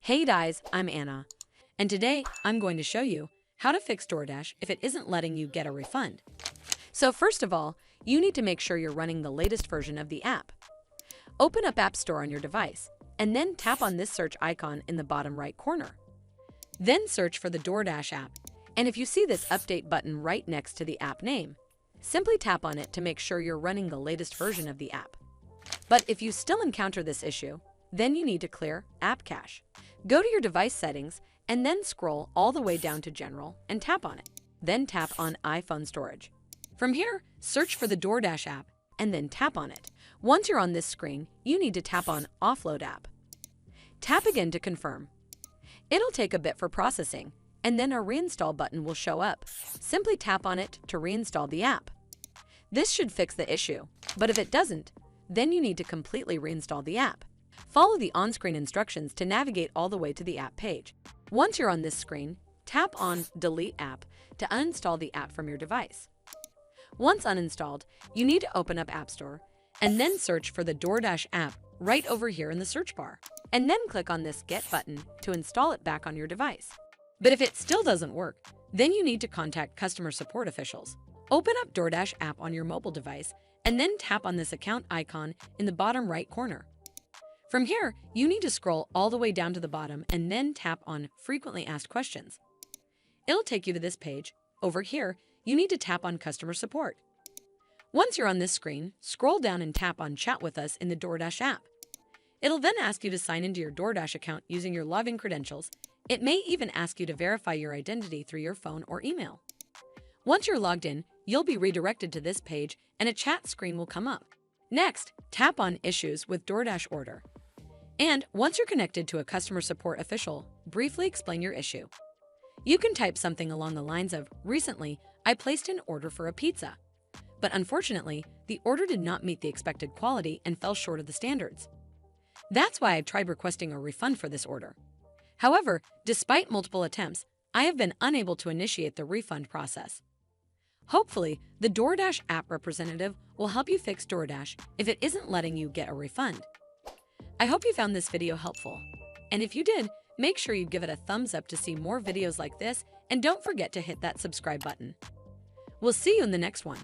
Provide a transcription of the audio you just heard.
Hey guys, I'm Anna, and today I'm going to show you how to fix Doordash if it isn't letting you get a refund. So first of all, you need to make sure you're running the latest version of the app. Open up App Store on your device, and then tap on this search icon in the bottom right corner. Then search for the Doordash app, and if you see this update button right next to the app name, simply tap on it to make sure you're running the latest version of the app. But if you still encounter this issue, then you need to clear App Cache. Go to your device settings and then scroll all the way down to General and tap on it. Then tap on iPhone Storage. From here, search for the Doordash app and then tap on it. Once you're on this screen, you need to tap on Offload App. Tap again to confirm. It'll take a bit for processing, and then a reinstall button will show up. Simply tap on it to reinstall the app. This should fix the issue, but if it doesn't, then you need to completely reinstall the app. Follow the on-screen instructions to navigate all the way to the app page. Once you're on this screen, tap on Delete App to uninstall the app from your device. Once uninstalled, you need to open up App Store and then search for the Doordash app right over here in the search bar, and then click on this Get button to install it back on your device. But if it still doesn't work, then you need to contact customer support officials. Open up Doordash app on your mobile device and then tap on this account icon in the bottom right corner. From here, you need to scroll all the way down to the bottom and then tap on Frequently Asked Questions. It'll take you to this page. Over here, you need to tap on Customer Support. Once you're on this screen, scroll down and tap on Chat with Us in the Doordash app. It'll then ask you to sign into your Doordash account using your login credentials. It may even ask you to verify your identity through your phone or email. Once you're logged in, you'll be redirected to this page and a chat screen will come up. Next, tap on Issues with Doordash Order. And once you're connected to a customer support official, briefly explain your issue. You can type something along the lines of, "Recently, I placed an order for a pizza, but unfortunately, the order did not meet the expected quality and fell short of the standards. That's why I tried requesting a refund for this order. However, despite multiple attempts, I have been unable to initiate the refund process." Hopefully, the Doordash app representative will help you fix Doordash if it isn't letting you get a refund. I hope you found this video helpful. And if you did, make sure you give it a thumbs up to see more videos like this, and don't forget to hit that subscribe button. We'll see you in the next one.